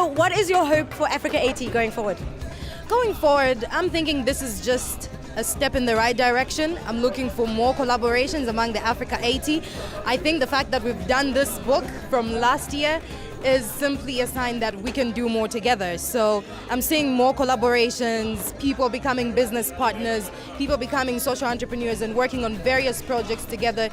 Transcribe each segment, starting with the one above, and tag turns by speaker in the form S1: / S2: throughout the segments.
S1: what is your hope for Africa80 going forward?
S2: Going forward, I'm thinking this is just a step in the right direction. I'm looking for more collaborations among the Africa80. I think the fact that we've done this book from last year is simply a sign that we can do more together. So I'm seeing more collaborations, people becoming business partners, people becoming social entrepreneurs and working on various projects together.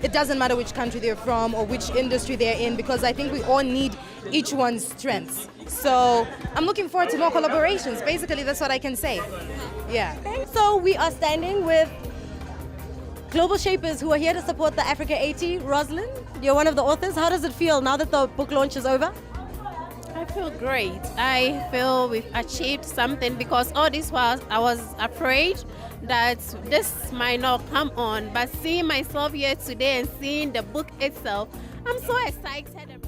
S2: It doesn't matter which country they're from or which industry they're in, because I think we all need each one's strengths. So I'm looking forward to more collaborations. Basically, that's what I can say. Yeah.
S1: So we are standing with global shapers who are here to support the Africa80. Rosalind, you're one of the authors. How does it feel now that the book launch is over?
S3: I feel great. I feel we've achieved something, because all this while I was afraid that this might not come on. But seeing myself here today and seeing the book itself, I'm so excited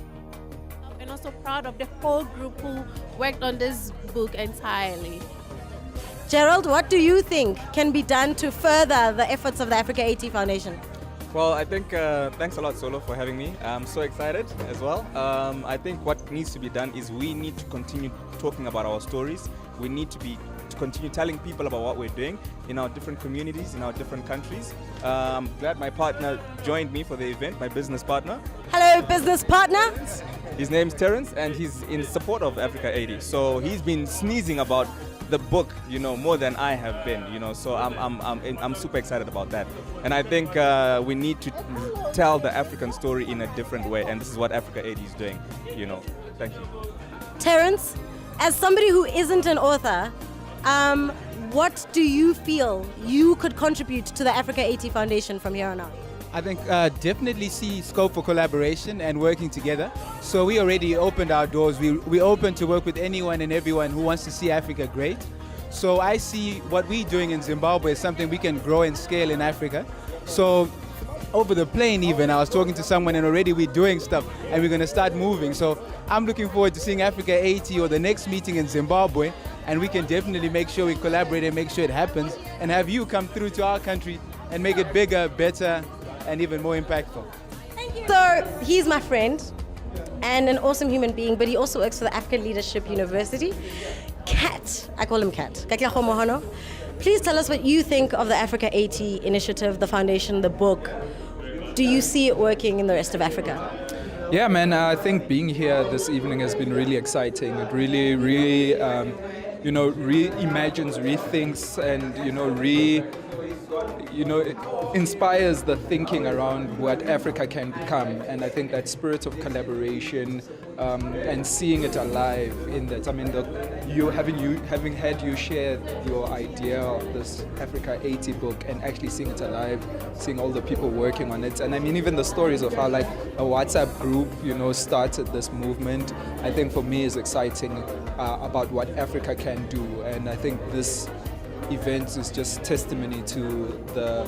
S3: and also proud of the whole group who worked on this book entirely.
S1: Gerald, what do you think can be done to further the efforts of the Africa80 Foundation?
S4: Well, I think thanks a lot, Solo, for having me. I'm so excited as well. I think what needs to be done is we need to continue talking about our stories. We need to continue telling people about what we're doing in our different communities, in our different countries. I'm glad my partner joined me for the event, my business partner.
S1: Hello, business partner.
S4: His name's Terence, and he's in support of Africa80. So he's been sneezing about the book, more than I have been, so I'm super excited about that. And I think we need to tell the African story in a different way, and this is what Africa80 is doing, Thank you.
S1: Terence, as somebody who isn't an author, what do you feel you could contribute to the Africa80 Foundation from here on out?
S5: I think definitely see scope for collaboration and working together. So we already opened our doors. We open to work with anyone and everyone who wants to see Africa great. So I see what we're doing in Zimbabwe as something we can grow and scale in Africa. So over the plane even, I was talking to someone and already we're doing stuff and we're going to start moving. So I'm looking forward to seeing Africa80 or the next meeting in Zimbabwe, and we can definitely make sure we collaborate and make sure it happens and have you come through to our country and make it bigger, better, and even more impactful.
S1: Thank you. So he's my friend and an awesome human being, but he also works for the African Leadership University. Kat, I call him Kat. Katlego Mohano. Please tell us what you think of the Africa80 initiative, the foundation, the book. Do you see it working in the rest of Africa?
S6: Yeah, man, I think being here this evening has been really exciting. It really reimagines, rethinks, and it inspires the thinking around what Africa can become. And I think that spirit of collaboration and seeing it alive in that. I mean, having had you share your idea of this Africa80 book and actually seeing it alive, seeing all the people working on it. And I mean, even the stories of how like a WhatsApp group, started this movement, I think for me is exciting about what Africa can do. And I think this event is just testimony to the,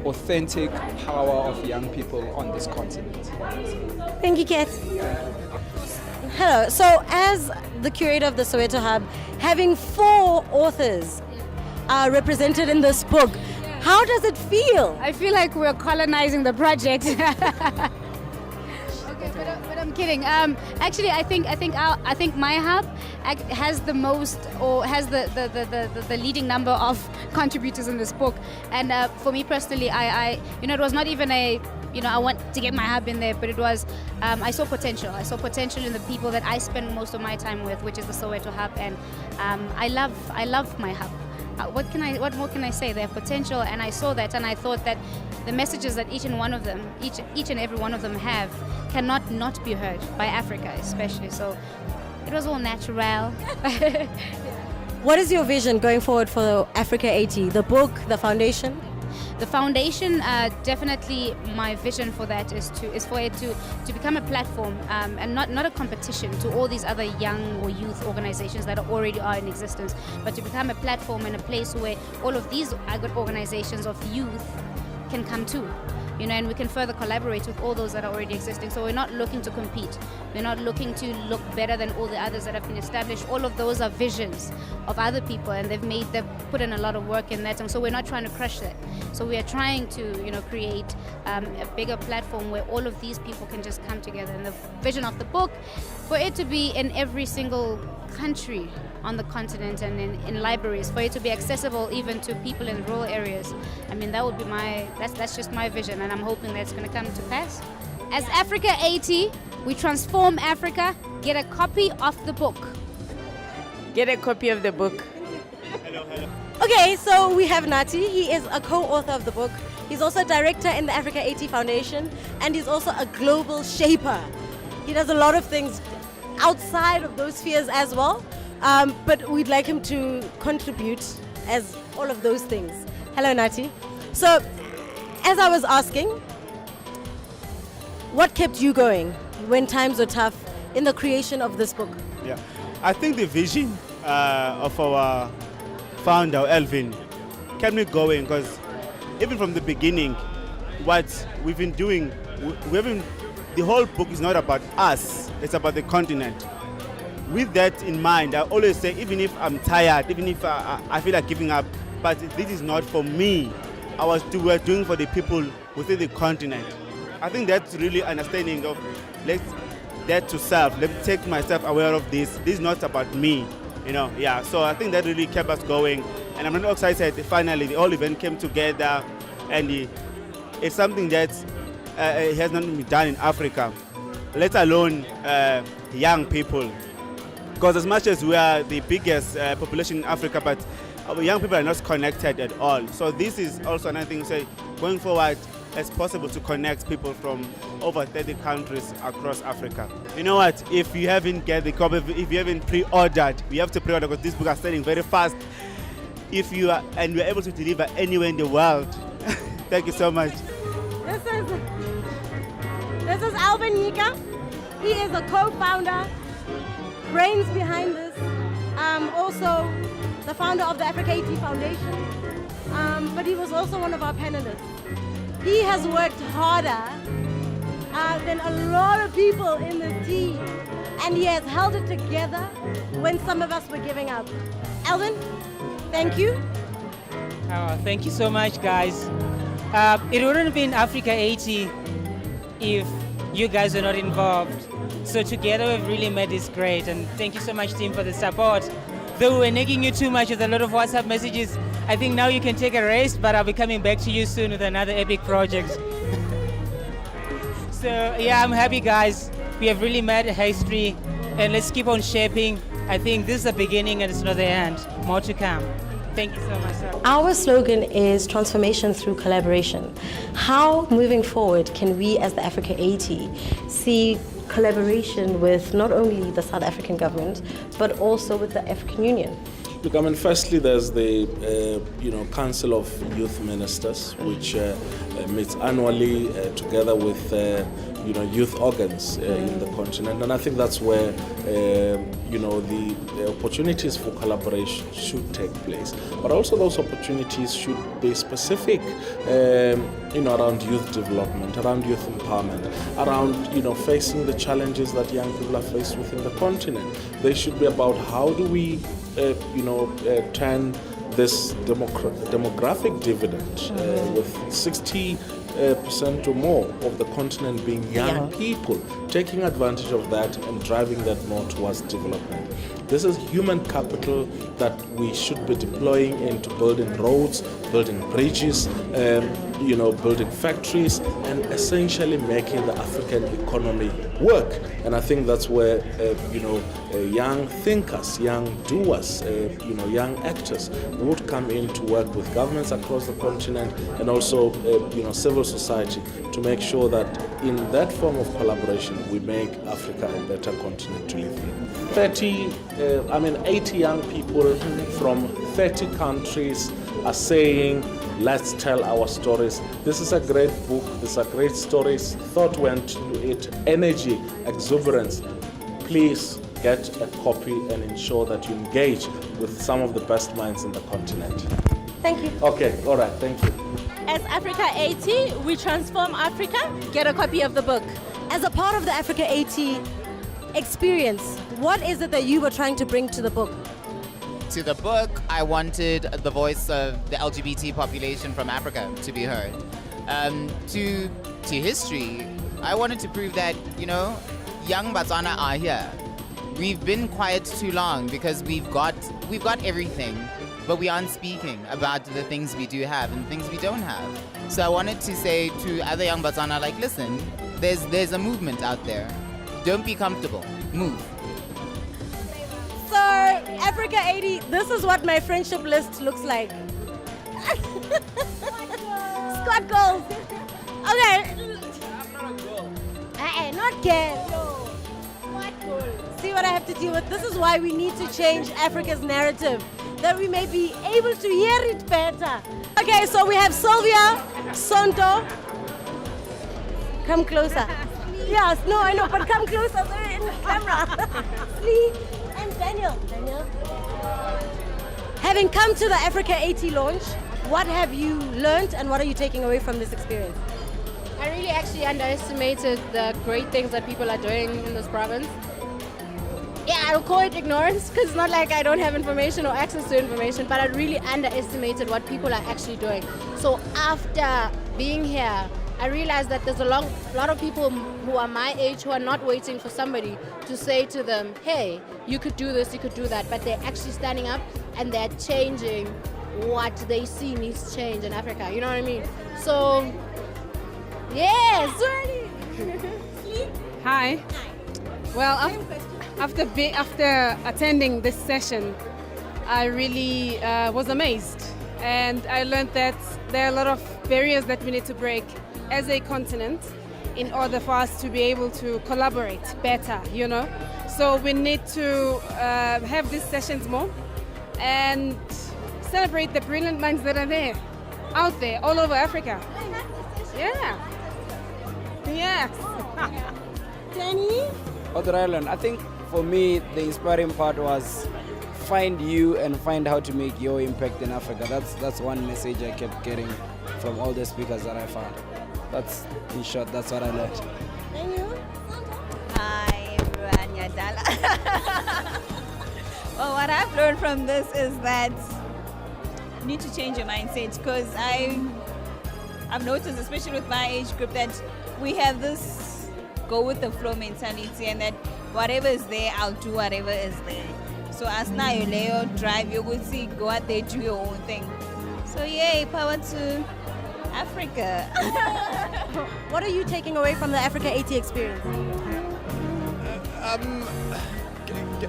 S6: authentic power of young people on this continent.
S1: Thank you, Kat. Hello. So as the curator of the Soweto Hub, having 4 authors represented in this book, how does it feel?
S7: I feel like we're colonizing the project. But I'm kidding. Actually, I think my hub has the most, or has the leading number of contributors in this book. And for me personally, it was not even I want to get my hub in there, but it was I saw potential. I saw potential in the people that I spend most of my time with, which is the Soweto Hub, and I love my hub. What more can I say? They have potential, and I saw that, and I thought that the messages that each and every one of them have cannot not be heard by Africa, especially. So it was all natural.
S1: What is your vision going forward for Africa80? The book, the foundation?
S7: The foundation, definitely my vision for that is for it to become a platform and not a competition to all these other young or youth organizations that already are in existence, but to become a platform and a place where all of these good organizations of youth can come to. and we can further collaborate with all those that are already existing. So we're not looking to compete. We're not looking to look better than all the others that have been established. All of those are visions of other people, and they've put in a lot of work in that. And so we're not trying to crush that. So we are trying to, create a bigger platform where all of these people can just come together. And the vision of the book, for it to be in every single country on the continent and in libraries, for it to be accessible even to people in rural areas. I mean, that would be that's just my vision, and I'm hoping that's going to come to pass. As Africa80, we transform Africa. Get a copy of the book.
S8: Get a copy of the book.
S1: Okay, so we have Nati. He is a co-author of the book. He's also a director in the Africa80 Foundation, and he's also a global shaper. He does a lot of things outside of those spheres as well, but we'd like him to contribute as all of those things. Hello, Nati. So, as I was asking, what kept you going when times were tough in the creation of this book?
S9: Yeah, I think the vision of our founder, Elvin, kept me going, because even from the beginning, what we've been doing, the whole book is not about us, it's about the continent. With that in mind, I always say, even if I'm tired, even if I feel like giving up, but this is not for me. We're doing for the people within the continent. I think that's really understanding of that to self. Let me take myself aware of this. This is not about me, Yeah, so I think that really kept us going, and I'm really excited. Finally, the whole event came together, and it's something that has not been done in Africa, let alone young people. Because as much as we are the biggest population in Africa, but our young people are not connected at all. So this is also another thing to say, going forward, it's possible to connect people from over 30 countries across Africa. You know what, if you haven't get the copy, if you haven't pre-ordered, you have to pre-order, because this book is selling very fast. If you are, and we're able to deliver anywhere in the world. Thank you so much.
S1: This is Alvin Yika. He is a co-founder, brains behind this, also the founder of the Africa80 Foundation, but he was also one of our panelists. He has worked harder than a lot of people in this team, and he has held it together when some of us were giving up. Alvin, thank you.
S10: Thank you so much, guys. It wouldn't have been Africa80 if you guys were not involved. So together we've really made this great, and thank you so much, team, for the support. Though we were nagging you too much with a lot of WhatsApp messages, I think now you can take a rest, but I'll be coming back to you soon with another epic project. So yeah, I'm happy, guys. We have really made history, and let's keep on shaping. I think this is the beginning and it's not the end. More to come. Thank you so much, sir.
S1: Our slogan is transformation through collaboration. How, moving forward, can we as the Africa80 see collaboration with not only the South African government, but also with the African Union?
S11: Look, I mean, firstly, there's the Council of Youth Ministers, which meets annually together with youth organs in the continent, and I think that's where the opportunities for collaboration should take place. But also, those opportunities should be specific, around youth development, around youth empowerment, around facing the challenges that young people are faced with in the continent. They should be about how do we turn this demographic dividend with 60% or more of the continent being young people, taking advantage of that and driving that more towards development. This is human capital that we should be deploying into building roads, building bridges, building factories, and essentially making the African economy work. And I think that's where young thinkers, young doers, young actors would come in to work with governments across the continent, and also civil society, to make sure that in that form of collaboration we make Africa a better continent to live in. 80 young people from 30 countries are saying, let's tell our stories. This is a great book, these are great stories, thought went into it, energy, exuberance. Please get a copy and ensure that you engage with some of the best minds in the continent.
S1: Thank you.
S11: Okay, all right, thank you.
S12: As Africa80, we transform Africa. Get a copy of the book.
S1: As a part of the Africa80 experience, what is it that you were trying to bring to the book?
S13: To the book, I wanted the voice of the LGBT population from Africa to be heard. To history, I wanted to prove that, young Botswana are here. We've been quiet too long because we've got everything, but we aren't speaking about the things we do have and things we don't have. So I wanted to say to other young Botswana, like, listen, there's a movement out there. Don't be comfortable. Move.
S1: So, Africa80, this is what my friendship list looks like. Squad goals. Okay. Not girl. See what I have to deal with? This is why we need to change Africa's narrative, that we may be able to hear it better. Okay, so we have Sylvia, Sonto. Come closer. Yes, no, I know, but come closer. They're in the camera. Slee and Daniel. Having come to the Africa80 launch, what have you learned and what are you taking away from this experience?
S14: I really actually underestimated the great things that people are doing in this province. Yeah, I'll call it ignorance because it's not like I don't have information or access to information, but I really underestimated what people are actually doing. So after being here, I realized that there's a lot of people who are my age who are not waiting for somebody to say to them, hey, you could do this, you could do that, but they're actually standing up and they're changing what they see needs change in Africa, you know what I mean? So, yes,
S15: Hi. Well, after attending this session, I really was amazed, and I learned that there are a lot of barriers that we need to break as a continent in order for us to be able to collaborate better, So we need to have these sessions more and celebrate the brilliant minds that are there, out there, all over Africa. Yeah. Yes.
S1: Danny?
S16: What did I learn? I think for me, the inspiring part was find you and find how to make your impact in Africa. That's one message I kept getting from all the speakers that I found. That's, in short, that's what I learned.
S1: And you?
S17: Hi, everyone. Yadala. Well, what I've learned from this is that you need to change your mindset, because I've noticed, especially with my age group, that we have this go with the flow mentality, and that whatever is there, I'll do whatever is there. So as now you lay drive, you will see, go out there, do your own thing. So yay, power to Africa.
S1: What are you taking away from the Africa80 experience?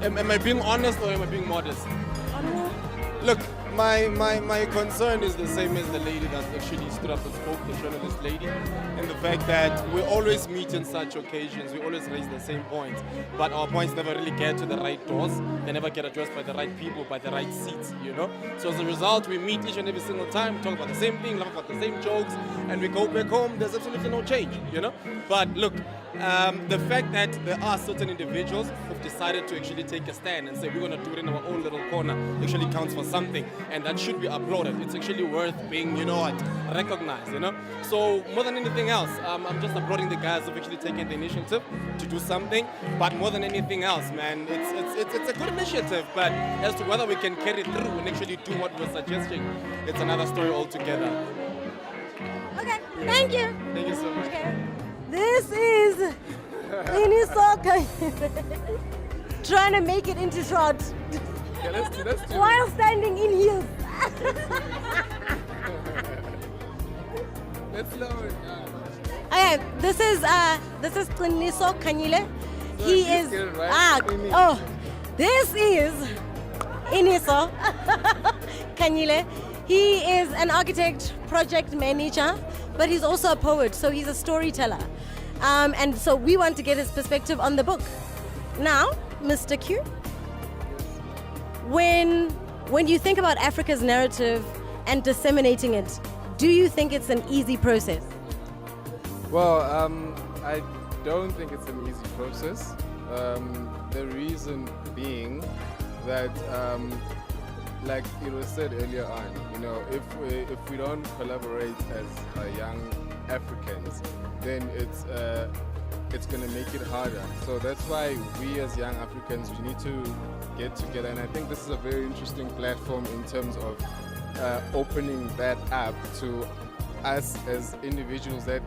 S18: Am I being honest or am I being modest? Look, my concern is the same as the lady that actually stood up and spoke, the journalist lady, and the fact that we always meet in such occasions, we always raise the same points, but our points never really get to the right doors, they never get addressed by the right people, by the right seats, So as a result, we meet each and every single time, talk about the same thing, laugh about the same jokes, and we go back home, there's absolutely no change, But look, the fact that there are certain individuals who've decided to actually take a stand and say we're going to do it in our own little corner actually counts for something, and that should be applauded. It's actually worth being, recognized, So more than anything else, I'm just applauding the guys who've actually taken the initiative to do something. But more than anything else, man, it's a good initiative. But as to whether we can carry through and actually do what we're suggesting, it's another story altogether.
S1: Okay, thank you.
S18: Thank you so much.
S1: Okay. This is Inisoka trying to make it into short
S18: let's do
S1: while standing in heels.
S18: Let's lower it.
S1: Okay, this is Iniso Kanyile. He is this is Iniso Kanyile. He is an architect, project manager, but he's also a poet, so he's a storyteller. And so we want to get his perspective on the book. Now, Mr. Q, when you think about Africa's narrative and disseminating it, do you think it's an easy process?
S19: Well, I don't think it's an easy process. The reason being that like it was said earlier on, if we don't collaborate as young Africans, then it's gonna make it harder. So that's why we as young Africans, we need to get together, and I think this is a very interesting platform in terms of opening that up to us as individuals that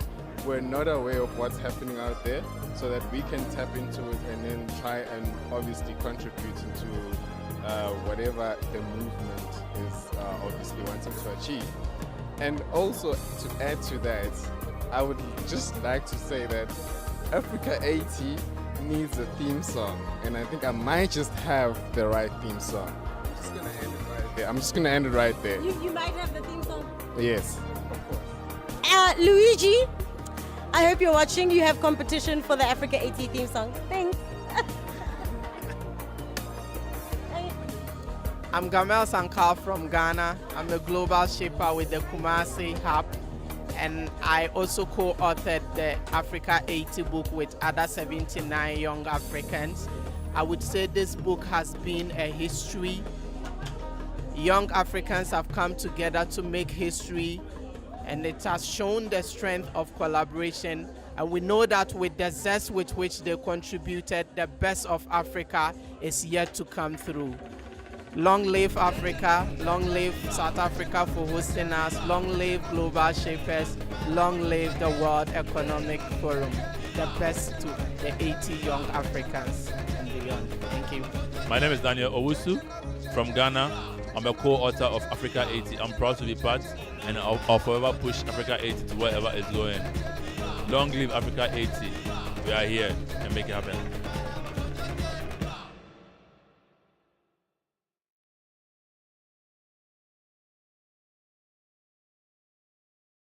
S19: we're not aware of what's happening out there, so that we can tap into it and then try and obviously contribute into whatever the movement is obviously wanting to achieve. And also to add to that, I would just like to say that Africa80 needs a theme song, and I think I might just have the right theme song. I'm just gonna end it right there.
S1: You might have the theme song.
S19: Yes.
S1: Luigi, I hope you're watching. You have competition for the Africa80 theme song. Thanks.
S20: I'm Gamel Sankar from Ghana. I'm a global shaper with the Kumasi Hub, and I also co-authored the Africa80 book with other 79 young Africans. I would say this book has been a history. Young Africans have come together to make history, and it has shown the strength of collaboration. And we know that with the zest with which they contributed, the best of Africa is yet to come through. Long live Africa, long live South Africa for hosting us, long live Global Shapers, long live the World Economic Forum. The best to the 80 young Africans and beyond. Thank you.
S21: My name is Daniel Owusu from Ghana. I'm a co-author of Africa80. I'm proud to be part, and I'll forever push Africa80 to wherever it's going. Long live Africa80. We are here and make it happen.